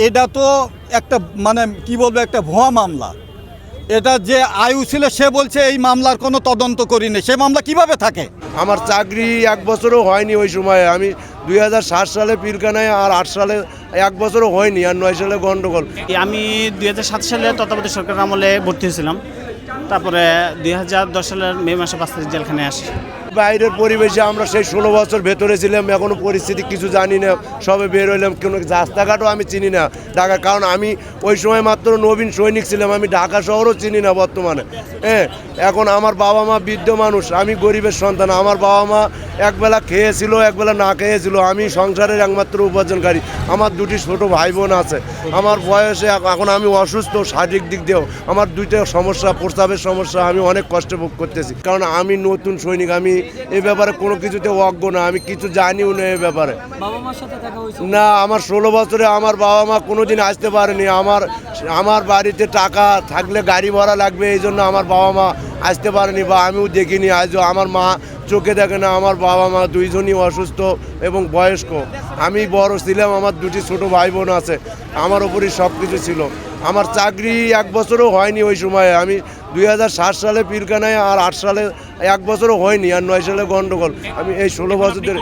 এটা তো একটা মানে কি বলবো একটা ভুয়া মামলা। এটা যে আয়ু ছিল সে বলছে এই মামলার কোনো তদন্ত করিনি, সে মামলা কিভাবে থাকে? আমার চাকরি 1 বছরও হয়নি ওই সময়ে। আমি 2007 সালে পিলখানায়, আর 8 সালে 1 বছরও হয়নি, আর 9 সালে গন্ডগোল। আমি 2007 সালে তত্ত্বাবধায়ক সরকার আমলে ভর্তি হয়েছিলাম। তারপরে 2010 সালের মে মাসে 5 তারিখ জেলখানায় আসি। বাইরের পরিবেশে আমরা সেই 16 বছর ভেতরে ছিলাম, এখনও পরিস্থিতি কিছু জানি না, সবে বের হইলাম। কোনো রাস্তাঘাটও আমি চিনি না ঢাকা, কারণ আমি ওই সময় মাত্র নবীন সৈনিক ছিলাম। আমি ঢাকা শহরও চিনি না বর্তমানে। হ্যাঁ, এখন আমার বাবা মা বৃদ্ধ মানুষ, আমি গরিবের সন্তান। আমার বাবা মা একবেলা খেয়েছিল, একবেলা না খেয়েছিল। আমি সংসারের একমাত্র উপার্জনকারী। আমার 2টি ছোট ভাই বোন আছে। আমার বয়সে এখন আমি অসুস্থ, শারীরিক দিক দিয়েও আমার 2টা সমস্যা, প্রস্রাবের সমস্যা। আমি অনেক কষ্ট ভোগ করতেছি, কারণ আমি নতুন সৈনিক। আমি এ ব্যাপারে কোনো কিছুতে অজ্ঞ না, আমি কিছু জানিও না এ ব্যাপারে। বাবা মার সাথে দেখা হয়েছে না, আমার 16 বছরে আমার বাবা মা কোনোদিন আসতে পারেনি। আমার বাড়িতে টাকা থাকলে গাড়ি ভাড়া লাগবে, এই জন্য আমার বাবা মা আসতে পারেনি, বা আমিও দেখিনি আজও। আমার মা চোখে দেখে না। আমার বাবা মা দুইজনই অসুস্থ এবং বয়স্ক। আমি বড় ছিলাম, আমার 2টি ছোট ভাই বোন আছে। আমার ওপরই সব কিছু ছিল। আমার চাকরি 1 বছরও হয়নি ওই সময়ে। আমি 2007 সালে পিলখানায়, আর 8 সালে 1 বছরও হয়নি, আর 9 সালে গন্ডগোল। আমি এই 16 বছর ধরে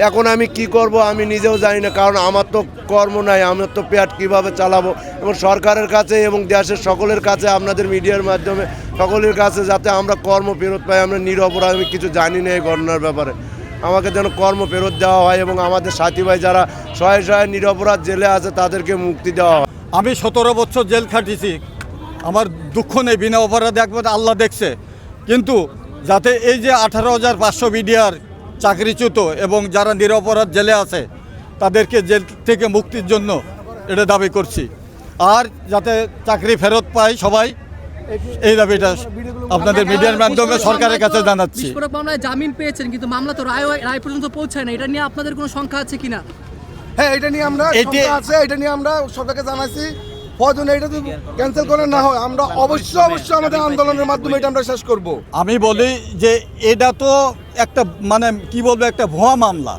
এখন আমি কি করব আমি নিজেও জানি না, কারণ আমার তো কর্ম নাই। আমার তো পেট কীভাবে চালাবো, এবং সরকারের কাছে এবং দেশের সকলের কাছে, আপনাদের মিডিয়ার মাধ্যমে সকলের কাছে, যাতে আমরা কর্ম ফেরত পাই। আমরা নিরপরাধ, আমি কিছু জানি না এই ঘটনার ব্যাপারে। আমাকে যেন কর্ম ফেরত দেওয়া হয়, এবং আমাদের সাথী ভাই যারা শয়ে নিরপরাধ জেলে আছে তাদেরকে মুক্তি দেওয়া হয়। আমি 17 বছর জেল খাটিয়েছি, আমার দুঃখ নেই। বিনা অপরাধে একবার আল্লাহ দেখছে। কিন্তু যাতে এই যে 18,500 বিডিআর চাকরিচ্যুত এবং যারা নিরপরাধ জেলে আছে তাদেরকে জেল থেকে মুক্তির জন্য এটা দাবি করছি। আর যাতে চাকরি ফেরত পায় সবাই, এই দাবিটা আপনাদের মিডিয়ার মাধ্যমে সরকারের কাছে জানাচ্ছি। বিস্ফোরক মামলায় জামিন পেয়েছেন, কিন্তু মামলা তো রায় পর্যন্ত পৌঁছায় না। এটা নিয়ে আপনাদের কোনো শঙ্কা আছে কিনা? হ্যাঁ, এটা নিয়ে আমরা এটা নিয়ে আমরা সরকারকে জানাইছি। প্রয়োজনে এটা যদি ক্যান্সেল করে না হয়, আমরা অবশ্যই আমাদের আন্দোলনের মাধ্যমে এটা আমরা শেষ করব। আমি বলি যে এটা তো একটা মানে কি বলবো একটা ভুয়া মামলা।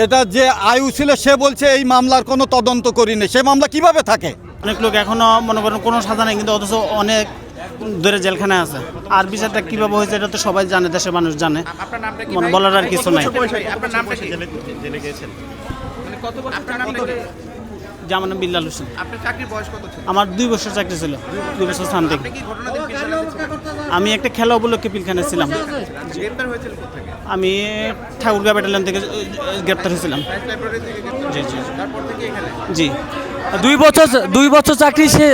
এটা যে আয়ু ছিল সে বলছে এই মামলার কোনো তদন্ত করিনি, সে মামলা কিভাবে থাকে? অনেক লোক এখনও মনে করেন কোনো সাজা নেই, কিন্তু অথচ অনেক ধরে জেলখানায় আছে। আর বিচারটা কীভাবে হয়েছে এটা তো সবাই জানে, দেশের মানুষ জানে, মানে বলার আর কিছু নাই। যে আমার নাম বিল্লাল হোসেন। আমার 2 বছর চাকরি ছিল, 2 বছর সামথিং। আমি একটা খেলা উপলক্ষে পিলখানায় ছিলাম। আমি ঠাকুরগাঁ ব্যাটালিয়ন থেকে গ্রেপ্তার হয়েছিলাম। জি জি জি 2 বছর চাকরি সে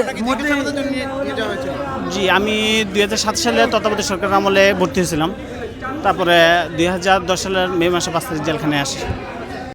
জি আমি 2007 সালে তত্ত্বাবধায়ক সরকার আমলে ভর্তি হয়েছিলাম। তারপরে 2010 সালের মে মাসে 5 তারিখ জেলখানায় আসি।